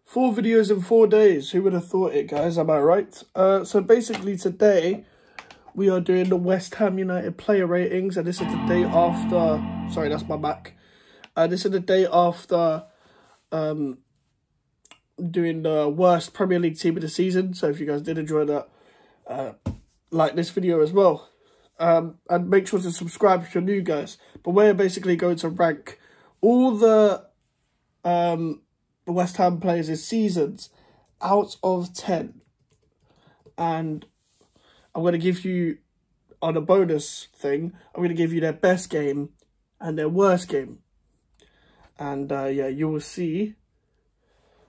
4 videos in 4 days. Who would have thought it, guys? Am I right? So basically today, we are doing the West Ham United player ratings. And this is the day after... Sorry, that's my Mac. This is the day after doing the worst Premier League team of the season. So if you guys did enjoy that, like this video as well. And make sure to subscribe if you're new, guys. But we're basically going to rank all the West Ham players' seasons out of 10. And I'm going to give you, on a bonus thing, I'm going to give you their best game and their worst game. And yeah, you will see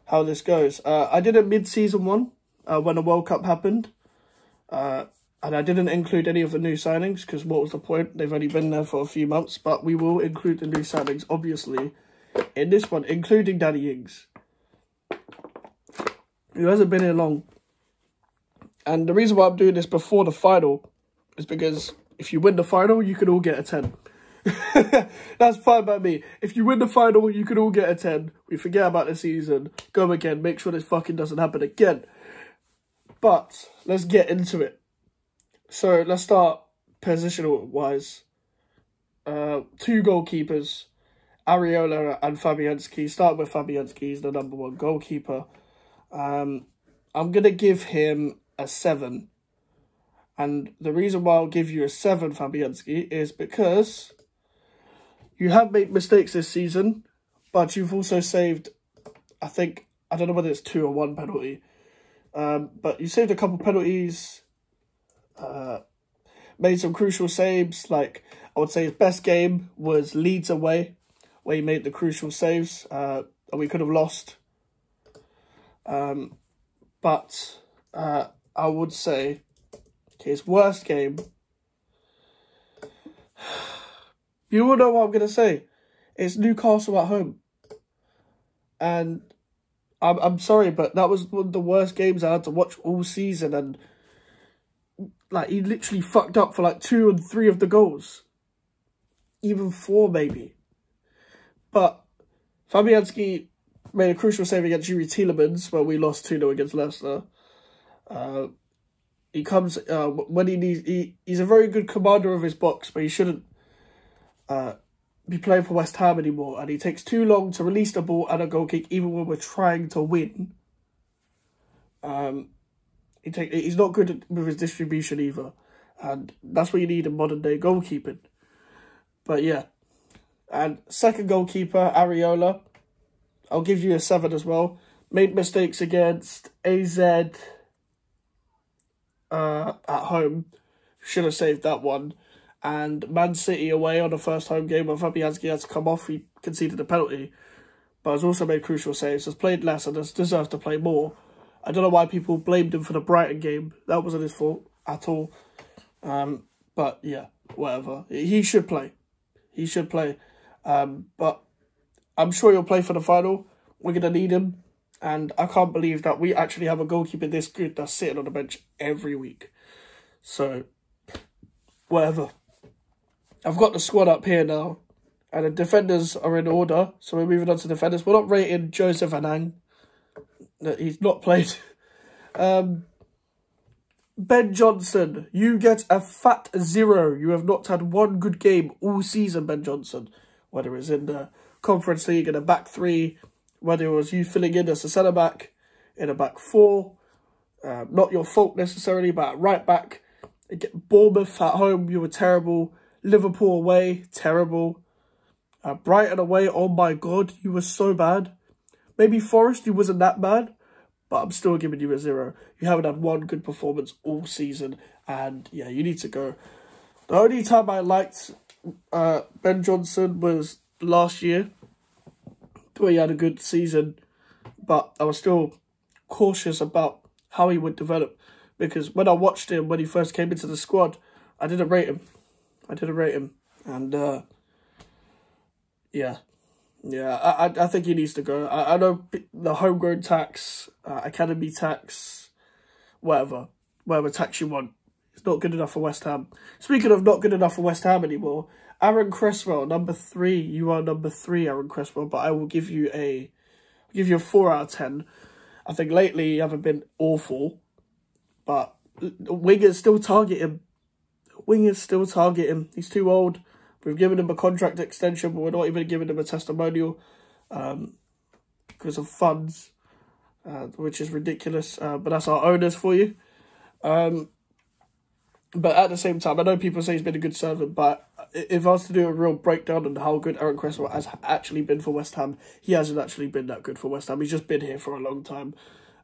how this goes. I did a mid-season one when the World Cup happened. And I didn't include any of the new signings because what was the point? They've only been there for a few months. But we will include the new signings, obviously, in this one, including Danny Ings, who hasn't been here long. And the reason why I'm doing this before the final is because if you win the final, you can all get a 10. That's fine by me. If you win the final, you can all get a 10. We forget about the season. Go again. Make sure this fucking doesn't happen again. But let's get into it. So let's start positional-wise. 2 goalkeepers, Areola and Fabianski. Start with Fabianski. He's the #1 goalkeeper. I'm going to give him a 7. And the reason why I'll give you a 7, Fabianski, is because you have made mistakes this season, but you've also saved, I don't know whether it's 2 or 1 penalty, but you saved a couple penalties, made some crucial saves. Like, I would say his best game was Leeds away, where he made the crucial saves, and we could have lost. But I would say his worst game, you will know what I'm going to say. It's Newcastle at home. And I'm sorry, but that was one of the worst games I had to watch all season. And like, he literally fucked up for like 2 and 3 of the goals. Even 4, maybe. But Fabianski made a crucial save against Yuri Tielemans when we lost 2-0 against Leicester. He comes when he needs. He's a very good commander of his box, but he shouldn't be playing for West Ham anymore. And he takes too long to release the ball and a goal kick, even when we're trying to win. He's not good with his distribution either, and that's what you need in modern day goalkeeping. But yeah, and second goalkeeper Areola, I'll give you a 7 as well. Made mistakes against AZ at home. Should have saved that one. And Man City away on the first home game where Fabianski had to come off. He conceded a penalty. But has also made crucial saves. Has played less and has deserved to play more. I don't know why people blamed him for the Brighton game. That wasn't his fault at all. But yeah, whatever. He should play. He should play. But I'm sure he'll play for the final. We're going to need him. And I can't believe that we actually have a goalkeeper this good that's sitting on the bench every week. So, whatever. I've got the squad up here now. And the defenders are in order. So we're moving on to defenders. We're not rating Joseph Anang. He's not played. Ben Johnson, you get a fat 0. You have not had 1 good game all season, Ben Johnson. Whether it's in the Conference League in a back 3, whether it was you filling in as a centre-back in a back 4. Not your fault necessarily, but at right back. Bournemouth at home, you were terrible. Liverpool away, terrible. Brighton away, oh my God, you were so bad. Maybe Forest, you wasn't that bad, but I'm still giving you a 0. You haven't had 1 good performance all season, and yeah, you need to go. The only time I liked Ben Johnson was last year, where he had a good season, but I was still cautious about how he would develop, because when I watched him when he first came into the squad, I didn't rate him. And yeah. Yeah, I think he needs to go. I know the homegrown tax, academy tax, whatever tax you want. It's not good enough for West Ham. Speaking of not good enough for West Ham anymore, Aaron Cresswell, number 3. You are number 3, Aaron Cresswell, but I will give you a 4 out of 10. I think lately he haven't been awful, but wingers still target him. Wingers still target him. He's too old. We've given him a contract extension, but we're not even giving him a testimonial because of funds, which is ridiculous. But that's our owners for you. But at the same time, I know people say he's been a good servant, but if I was to do a real breakdown on how good Aaron Cresswell has actually been for West Ham, he hasn't actually been that good for West Ham. He's just been here for a long time.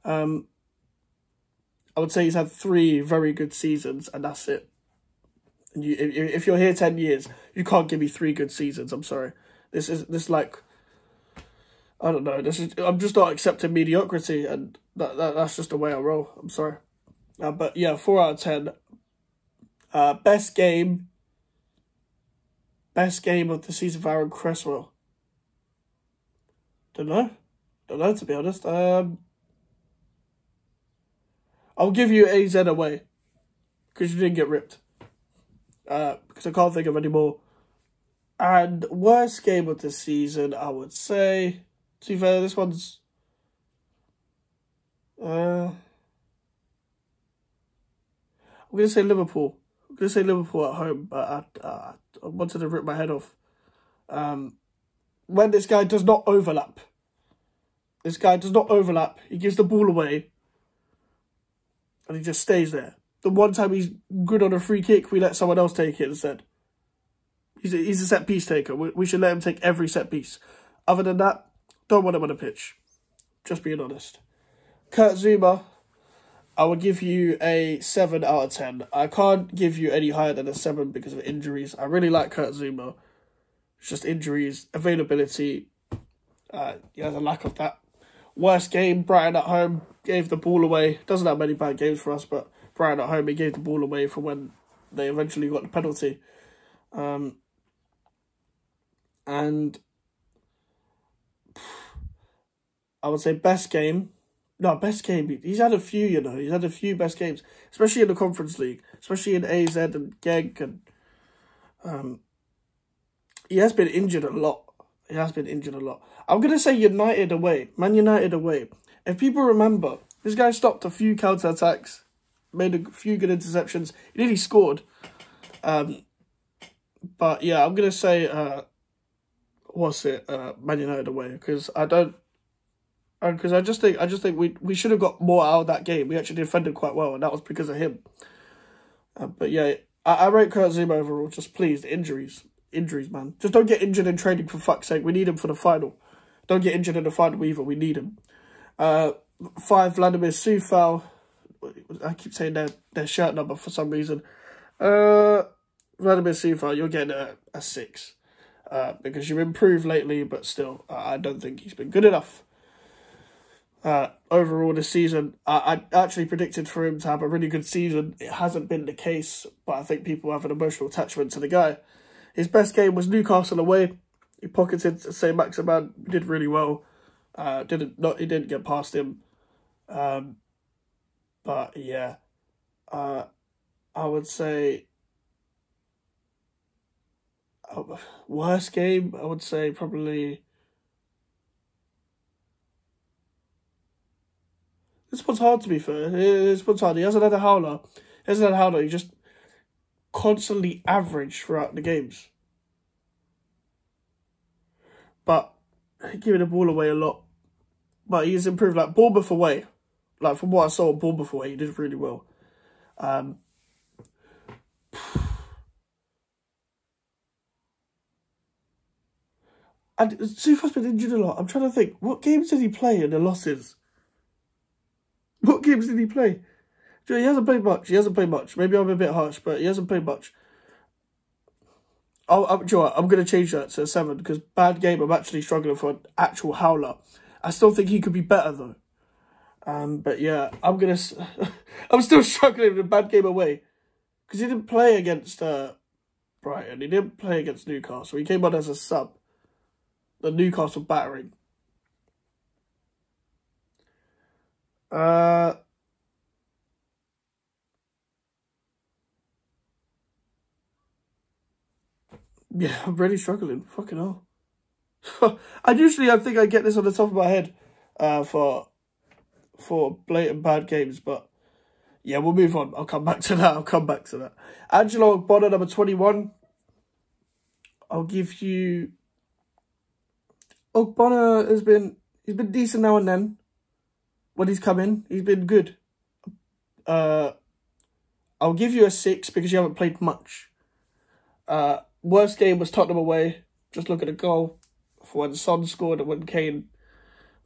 I would say he's had 3 very good seasons, and that's it. And if you're here 10 years, you can't give me 3 good seasons. I'm sorry. This like, I don't know. I'm just not accepting mediocrity, and that's just the way I roll. I'm sorry. But yeah, 4 out of 10. Best game of the season for Aaron Cresswell. Don't know, to be honest. I'll give you AZ away because you didn't get ripped. Because I can't think of any more. And worst game of the season, I would say. To be fair, this one's. I'm gonna say Liverpool. I'm going to say Liverpool at home, but I wanted to rip my head off. When this guy does not overlap. He gives the ball away. And he just stays there. The one time he's good on a free kick, we let someone else take it instead. He's a set-piece taker. We should let him take every set-piece. Other than that, don't want him on the pitch. Just being honest. Kurt Zouma, I would give you a 7 out of 10. I can't give you any higher than a 7 because of injuries. I really like Kurt Zouma. It's just injuries, availability. He has a lack of that. Worst game, Brighton at home. Gave the ball away. Doesn't have many bad games for us, but Brighton at home, he gave the ball away from when they eventually got the penalty. And I would say best game. No, best game. He's had a few, you know. He's had a few best games, especially in the Conference League, especially in AZ and Genk. And he has been injured a lot. I'm going to say United away. Man United away. If people remember, this guy stopped a few counter-attacks, made a few good interceptions. He nearly scored. But yeah, I'm going to say, Man United away. Because I just think we should have got more out of that game. We actually defended quite well, and that was because of him. But yeah, I rate Kurt Zouma overall. Just please, injuries, man. Just don't get injured in training, for fuck's sake. We need him for the final. Don't get injured in the final either. We need him. 5, Vladimir Sufal. I keep saying their shirt number for some reason. Vladimir Sufal, you're getting a 6. Because you've improved lately, but still, I don't think he's been good enough. Overall this season, I actually predicted for him to have a really good season. It hasn't been the case, but I think people have an emotional attachment to the guy. His best game was Newcastle away. He pocketed St. Maximin, did really well. He didn't get past him. But yeah, I would say worst game. I would say probably. This one's hard, to be fair. This one's hard. He hasn't had a howler. He just constantly average throughout the games. But giving the ball away a lot. But he's improved. Like Bournemouth away. Like from what I saw, Bournemouth away, he did really well. And Sufa's been injured a lot. I'm trying to think. What games did he play in the losses? What games did he play? He hasn't played much. Maybe I'm a bit harsh, but he hasn't played much. I'm going to change that to a 7 because bad game, I'm actually struggling for an actual howler. I still think he could be better though. But yeah, I'm still struggling with a bad game away because he didn't play against Brighton. He didn't play against Newcastle. He came on as a sub. The Newcastle battering. Yeah, I'm really struggling. Fucking hell. I think I get this on the top of my head for for blatant bad games, but yeah, we'll move on. I'll come back to that. Angelo Ogbonna, number 21. I'll give you... Ogbonna he's been decent now and then. When he's come in, he's been good. I'll give you a 6 because you haven't played much. Worst game was Tottenham away. Just look at the goal for when Son scored and when Kane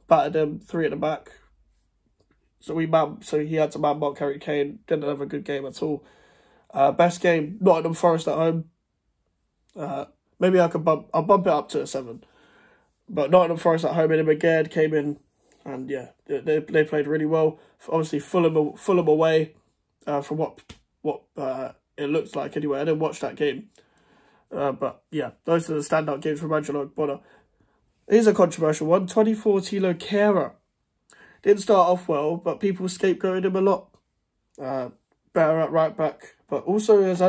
battered him 3 at the back. So he had to man-mark Harry Kane. Didn't have a good game at all. Best game, Nottingham Forest at home. Maybe I'll bump it up to a 7. But Nottingham Forest at home, and Maged came in, and yeah, they played really well. Obviously, Fulham away, from what it looks like anyway. I didn't watch that game. But yeah, those are the standout games from Angelo Ogbonna. Here's a controversial one. 24 Tilo Kehrer. Didn't start off well, but people scapegoated him a lot. Better at right back, but also has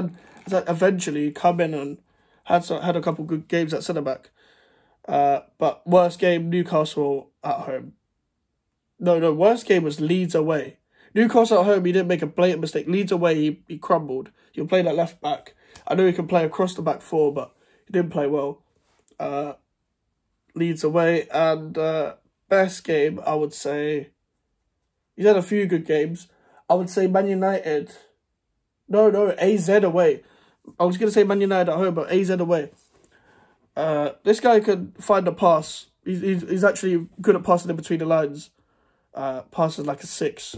eventually come in and had a couple good games at centre back. But worst game, Newcastle at home. No, worst game was Leeds away. Newcastle at home, he didn't make a blatant mistake. Leeds away, he crumbled. He'll play that left back. I know he can play across the back 4, but he didn't play well. Leeds away, and best game, I would say... He's had a few good games. I would say Man United... No, AZ away. I was going to say Man United at home, but AZ away. This guy can find a pass. He's actually good at passing in between the lines. Passes like a 6,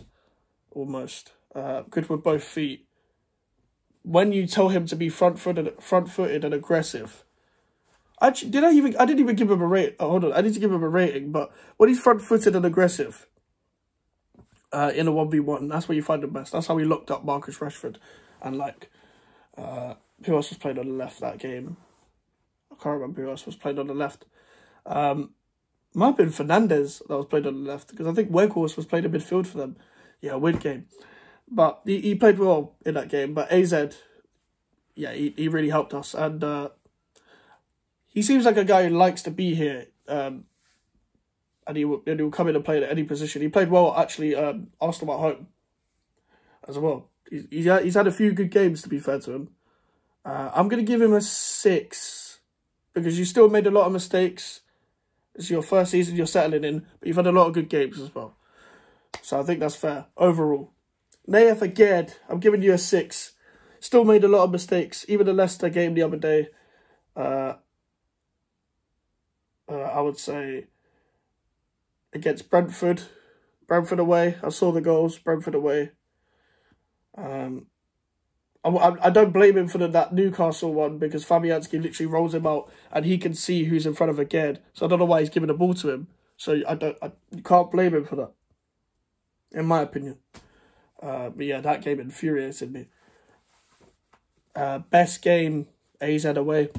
almost. Good with both feet. When you tell him to be front-footed and aggressive, I didn't even give him a rate. Oh, hold on, I need to give him a rating. But when he's front-footed and aggressive, in a 1v1, that's where you find him best. That's how we locked up Marcus Rashford, and like, who else was playing on the left that game? I can't remember who else was playing on the left. Might have been Fernandez that was played on the left, because I think Weghorst was playing in midfield for them. Yeah, weird game. But he played well in that game. But AZ, yeah, he really helped us. And he seems like a guy who likes to be here. And he will come in and play at any position. He played well, actually, Arsenal at home as well. He's had a few good games, to be fair to him. I'm going to give him a 6, because you still made a lot of mistakes. It's your first season you're settling in, but you've had a lot of good games as well. So I think that's fair, overall. Naya Faged, I'm giving you a 6. Still made a lot of mistakes. Even the Leicester game the other day, I would say, against Brentford. Brentford away. I saw the goals. Brentford away. I don't blame him for that Newcastle one, because Fabianski literally rolls him out and he can see who's in front of Aged. So I don't know why he's giving the ball to him. So you can't blame him for that, in my opinion. But yeah, that game infuriated me. Best game, AZ away.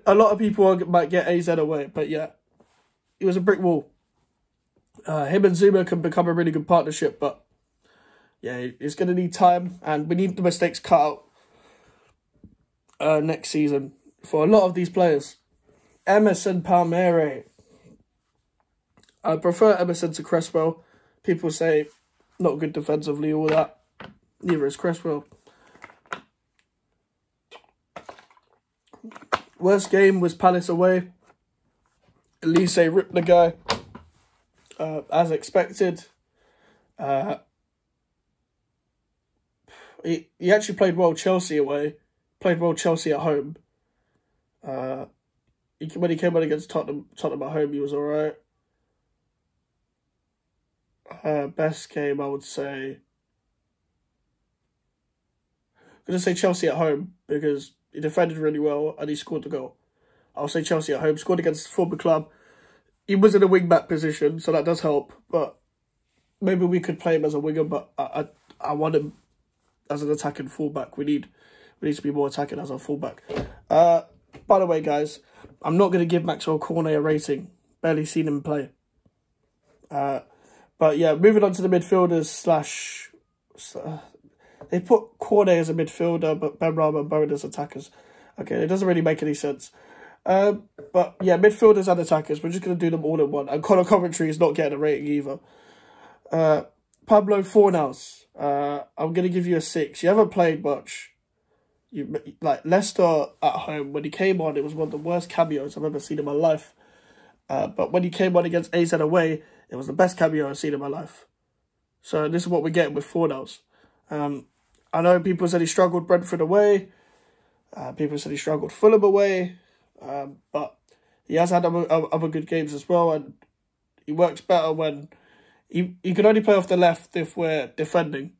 A lot of people might get AZ away, but yeah, it was a brick wall. Him and Zuma can become a really good partnership, but yeah, it's going to need time, and we need the mistakes cut out next season for a lot of these players. Emerson Palmieri. I prefer Emerson to Cresswell. People say not good defensively, all that. Neither is Cresswell. Worst game was Palace away. Elise ripped the guy, as expected. He actually played well Chelsea away. Played well Chelsea at home. When he came out against Tottenham at home, he was alright. Best game, I would say... I'm going to say Chelsea at home, because he defended really well and he scored the goal. I'll say Chelsea at home. Scored against the former club. He was in a wing-back position, so that does help. But maybe we could play him as a winger, but I want him as an attacking fullback. We need to be more attacking as a fullback. By the way, guys, I'm not going to give Maxwell Cornet a rating. Barely seen him play. But yeah, moving on to the midfielders they put Cornet as a midfielder, but Benrahma and Bowen as attackers. Okay, it doesn't really make any sense. But yeah, midfielders and attackers, we're just going to do them all in one. And Connor Coventry is not getting a rating either. Pablo Fornals, I'm going to give you a 6. You haven't played much. Like Leicester at home, when he came on, it was one of the worst cameos I've ever seen in my life. But when he came on against AZ away, it was the best cameo I've seen in my life. So this is what we're getting with Fornals. I know people said he struggled Brentford away. People said he struggled Fulham away. But he has had other good games as well. And he works better when... He can only play off the left if we're defending.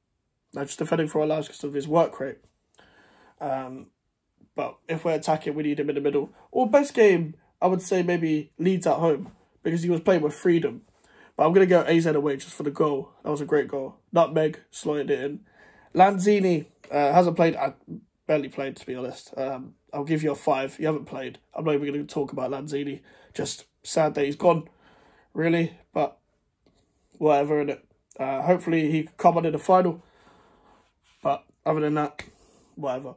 Like just defending for our lives because of his work rate. But if we're attacking, we need him in the middle. Or best game, I would say maybe Leeds at home. Because he was playing with freedom. But I'm going to go AZ away just for the goal. That was a great goal. Nutmeg, slotted it in. Lanzini hasn't played... barely played, to be honest. I'll give you a 5. You haven't played. I'm not even going to talk about Lanzini. Just sad that he's gone. Really. But whatever, innit? Hopefully he can come on in the final. But other than that, whatever.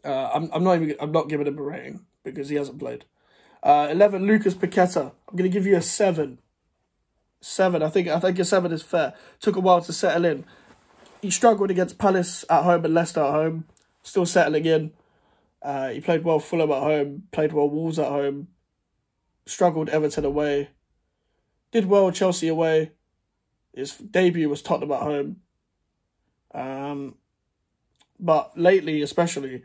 I'm not giving him a rating because he hasn't played. 11, Lucas Paqueta. I'm going to give you a 7. 7. I think a 7 is fair. Took a while to settle in. He struggled against Palace at home and Leicester at home. Still settling in. He played well Fulham at home. Played well Wolves at home. Struggled Everton away. Did well Chelsea away. His debut was Tottenham at home. But lately, especially,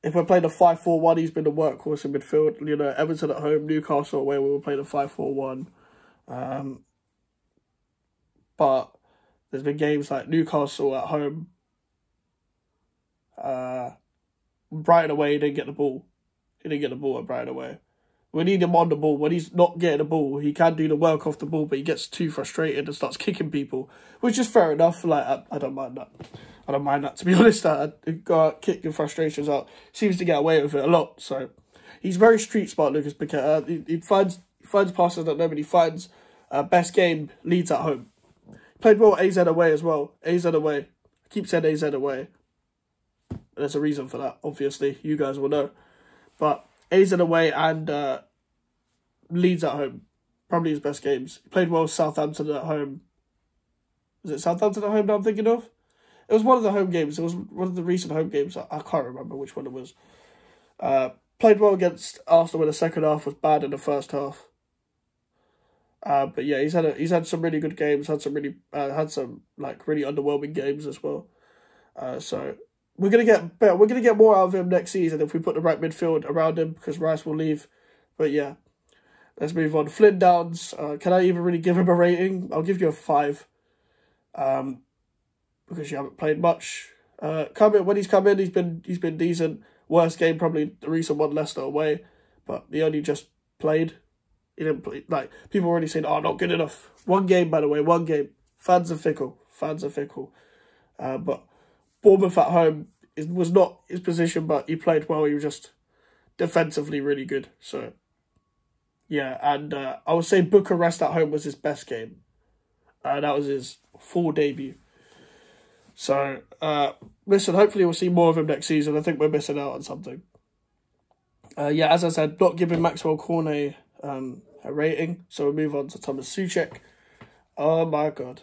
if we're playing a 5-4-1, he's been the workhorse in midfield. You know, Everton at home, Newcastle away, we were playing a 5-4-1. But there's been games like Newcastle at home. Brighton away, he didn't get the ball. He didn't get the ball at Brighton away. We need him on the ball. When he's not getting the ball, he can do the work off the ball, but he gets too frustrated and starts kicking people, which is fair enough. Like, I don't mind that. I don't mind that, to be honest. I go out, kick your frustrations out. Seems to get away with it a lot. So he's very street smart, Lucas Paqueta. He finds passes that nobody finds. Best game, Leeds at home. Played well AZ away as well. AZ away. I keep saying AZ away. There's a reason for that, obviously. You guys will know. But AZ away and Leeds at home. Probably his best games. He played well Southampton at home. Was it Southampton at home that I'm thinking of? It was one of the home games. It was one of the recent home games. I can't remember which one it was. Played well against Arsenal in the second half. Was bad in the first half. But yeah, he's had some really good games. Had some really underwhelming games as well. So we're gonna get better. We're gonna get more out of him next season if we put the right midfield around him because Rice will leave. But yeah, let's move on. Flynn Downs. Can I even really give him a rating? I'll give you a 5. Because you haven't played much. When he's come in, he's been decent. Worst game probably the recent one, Leicester away, but he only just played. He didn't play. Like people already saying, "Oh, not good enough." One game, by the way, one game. Fans are fickle. But Bournemouth at home was not his position, but he played well. He was just defensively really good. So yeah, and I would say Bucharest at home was his best game. That was his full debut. So, listen, hopefully we'll see more of him next season. I think we're missing out on something. Yeah, as I said, not giving Maxwell Cornet a rating. So we'll move on to Thomas Souček. Oh, my God.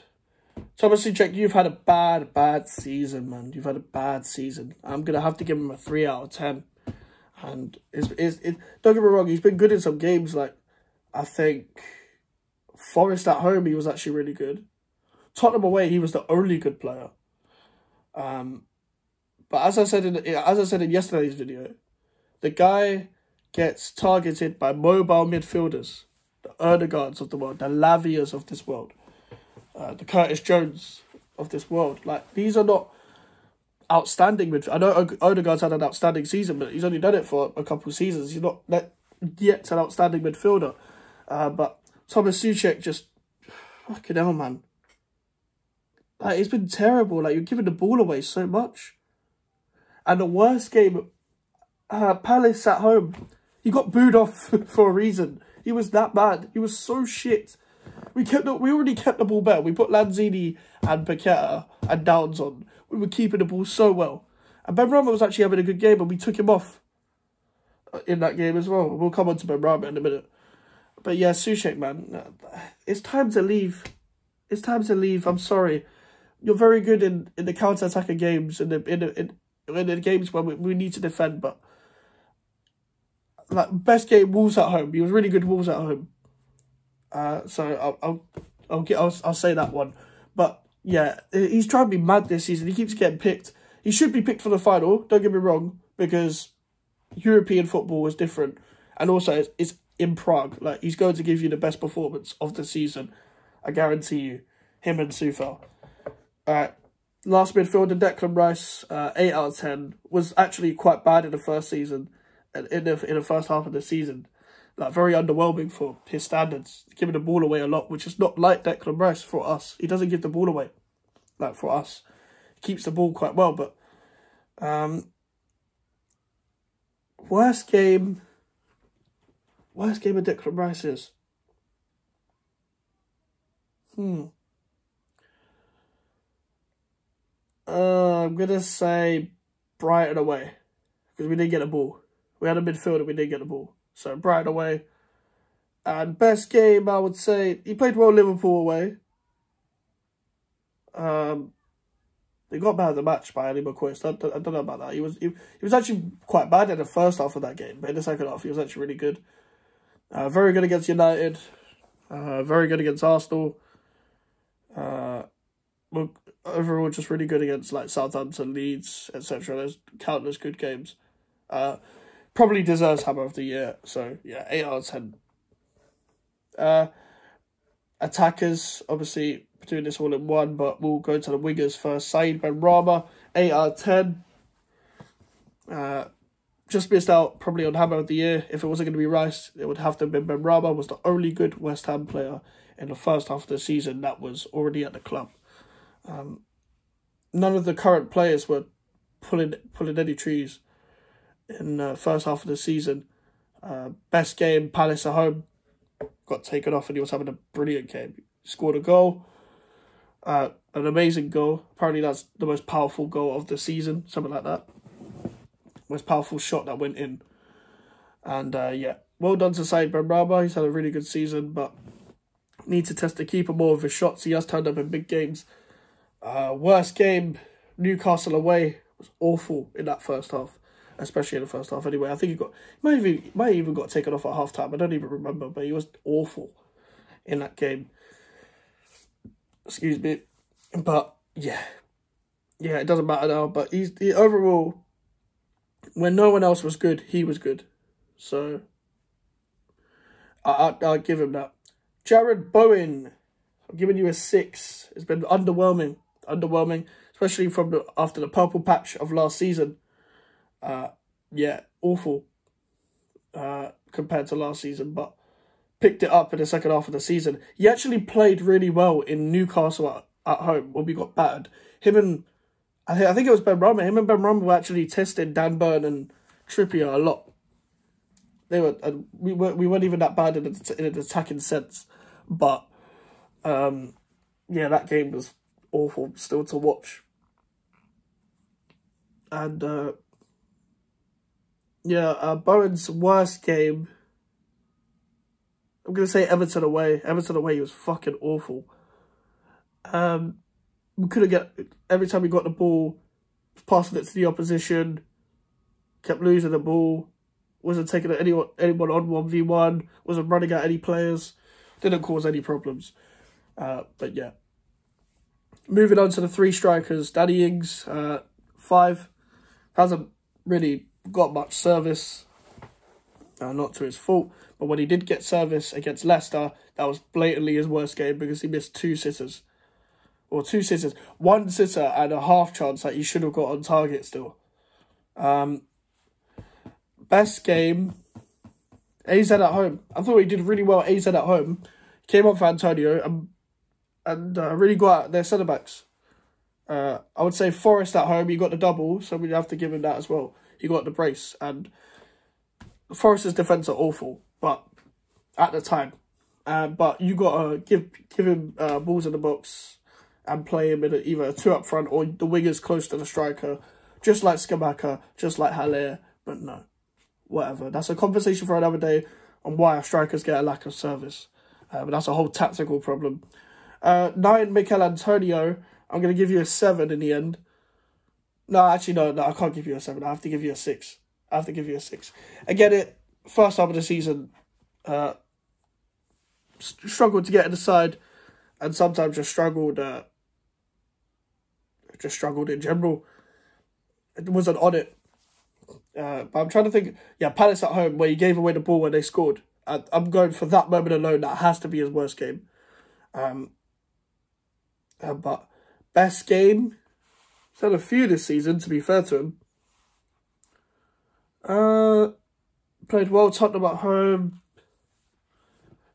Thomas Souček, you've had a bad season, man. You've had a bad season. I'm going to have to give him a 3 out of 10. And don't get me wrong, he's been good in some games. Like, I think Forest at home, he was actually really good. Tottenham away, he was the only good player. But as I said in yesterday's video, the guy gets targeted by mobile midfielders, the Erdegaards of the world, the Lavias of this world, the Curtis Jones of this world. Like, these are not outstanding midfielders. I know Odegaard's had an outstanding season, but he's only done it for a couple of seasons. He's not yet an outstanding midfielder. But Thomas Souček just, fucking hell, man. Like, it's been terrible. Like, you're giving the ball away so much. And the worst game, Palace at home. He got booed off for a reason. He was that bad. He was so shit. We already kept the ball better. We put Lanzini and Paqueta and Downs on. We were keeping the ball so well. And Ben Rama was actually having a good game, and we took him off. in that game as well. We'll come on to Benrahma in a minute. But yeah, Souček, man, it's time to leave. It's time to leave. I'm sorry. You're very good in the counter-attacking games, in the games where we need to defend, but like best game, Wolves at home. He was really good Wolves at home. So I'll say that one. But yeah, he's trying to be mad this season. He keeps getting picked. He should be picked for the final, don't get me wrong, because European football is different. And also, it's in Prague. Like, he's going to give you the best performance of the season. I guarantee you. Him and Soufal. Alright. Last midfielder, Declan Rice, 8 out of 10. Was actually quite bad in the first season. And in the first half of the season. Like, very underwhelming for his standards. Giving the ball away a lot, which is not like Declan Rice for us. He doesn't give the ball away. Like, for us. He keeps the ball quite well, but... Worst game of Declan Rice is... I'm going to say Brighton away. Because we didn't get a ball. We had a midfielder, we didn't get the ball. So, Brighton away. And best game, I would say... He played well Liverpool away. They got man of the match by Ali McCoy. I don't know about that. He was actually quite bad in the first half of that game. But in the second half, he was actually really good. Very good against United. Very good against Arsenal. Overall, just really good against like Southampton, Leeds, etc. There's countless good games. Probably deserves Hammer of the Year. So, yeah, 8 out of 10. Attackers, obviously, doing this all in one, but we'll go to the wingers first. Said Benrahma, 8 out of 10. Just missed out probably on Hammer of the Year. If it wasn't going to be Rice, it would have to have been Benrahma. Was the only good West Ham player in the first half of the season that was already at the club. None of the current players were pulling any trees in the first half of the season. Best game, Palace at home. Got taken off and he was having a brilliant game. He scored a goal. An amazing goal. Apparently that's the most powerful goal of the season. Something like that. Most powerful shot that went in. And yeah, well done to Said Benrahma. He's had a really good season, but need to test the keeper more of his shots. He has turned up in big games. Worst game, Newcastle away. Was awful in that first half. Especially in the first half anyway. I think he might even got taken off at half time. I don't even remember, but he was awful in that game. Excuse me. But yeah, it doesn't matter now. But he overall, when no one else was good, he was good. So I'll give him that. Jared Bowen, I'm giving you a 6. It's been underwhelming, especially after the purple patch of last season. Yeah, awful compared to last season, but picked it up in the second half of the season. He actually played really well in Newcastle at home when we got battered. I think it was Benrahma. Him and Benrahma were actually testing Dan Burn and Trippier a lot. We weren't even that bad in an attacking sense, but yeah, that game was awful still to watch. And yeah, Bowen's worst game, I'm going to say Everton away. Everton away, he was fucking awful. We couldn't get, every time we got the ball, passing it to the opposition, kept losing the ball, wasn't taking anyone on 1v1, wasn't running at any players, didn't cause any problems. But yeah. Moving on to the 3 strikers, Danny Ings, 5, hasn't really got much service, not to his fault, but when he did get service against Leicester, that was blatantly his worst game because he missed 2 sitters. Or 2 sitters. 1 sitter and a half chance that he should have got on target still. Best game, AZ at home. I thought he did really well at AZ at home. Came on for Antonio and really got out their centre-backs. I would say Forest at home, he got the double, so we'd have to give him that as well. He got the brace, and Forest's defence are awful, but at the time. But you got to give him balls in the box and play him in either a 2 up front or the wingers close to the striker, just like Skamaka, just like Haller, but no. whatever. That's a conversation for another day on why our strikers get a lack of service. But that's a whole tactical problem. 9, Mikel Antonio. I'm going to give you a 7 in the end. No, actually, no, I can't give you a 7. I have to give you a 6. I have to give you a 6. I get it. First half of the season, struggled to get in the side, and sometimes just struggled in general. It wasn't on it. But I'm trying to think. Yeah, Palace at home, where he gave away the ball when they scored. I'm going for that moment alone. That has to be his worst game. But best game, he's had a few this season, to be fair to him. Played well Tottenham at home.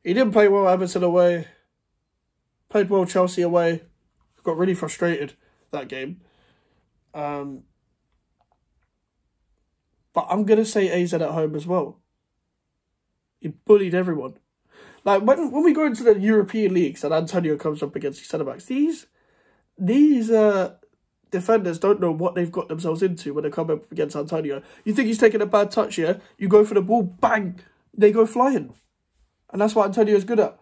He didn't play well Everton away. Played well Chelsea away. Got really frustrated that game. But I'm going to say AZ at home as well. He bullied everyone. Like, when we go into the European leagues and Antonio comes up against these centre-backs, these defenders don't know what they've got themselves into when they come up against Antonio. You think he's taking a bad touch here, you go for the ball, bang, they go flying. And that's what Antonio's good at.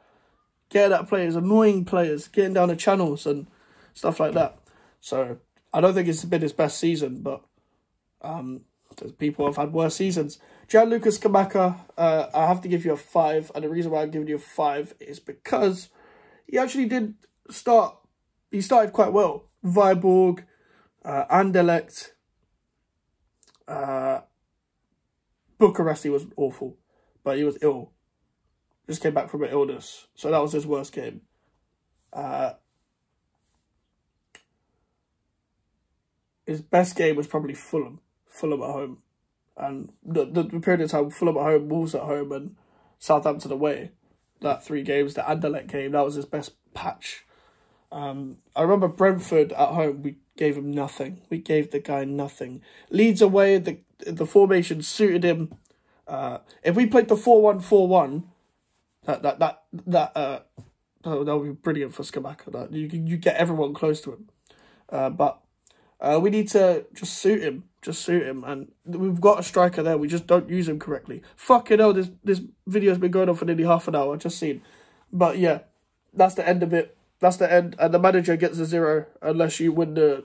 Getting at players, annoying players, getting down the channels and stuff like that. So, I don't think it's been his best season, but people have had worse seasons. Gianluca Scamacca, I have to give you a 5, and the reason why I'm giving you a 5 is because he actually did start. He started quite well. Viborg, Anderlecht, Bucharest was awful, but he was ill. Just came back from an illness, so that was his worst game. His best game was probably Fulham at home. And the period of time, Fulham at home, Wolves at home, and Southampton away, that 3 games, the Anderlecht game, that was his best patch. I remember Brentford at home, we gave him nothing. We gave the guy nothing. Leeds away, the formation suited him. If we played the 4-1-4-1, that would be brilliant for Scamacca. You get everyone close to him. But we need to just suit him. And we've got a striker there. We just don't use him correctly. Fucking hell, this video's been going on for nearly half an hour. I've just seen. But yeah, that's the end of it. That's the end. And the manager gets a 0 unless you win the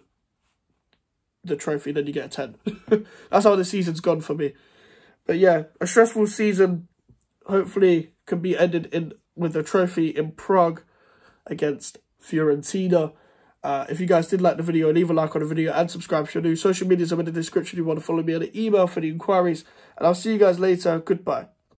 trophy. Then you get a 10. That's how the season's gone for me. But yeah, a stressful season. Hopefully can be ended with a trophy in Prague against Fiorentina. If you guys did like the video, leave a like on the video and subscribe if you're new. Social medias are in the description if you want to follow me, and the email for the inquiries. And I'll see you guys later. Goodbye.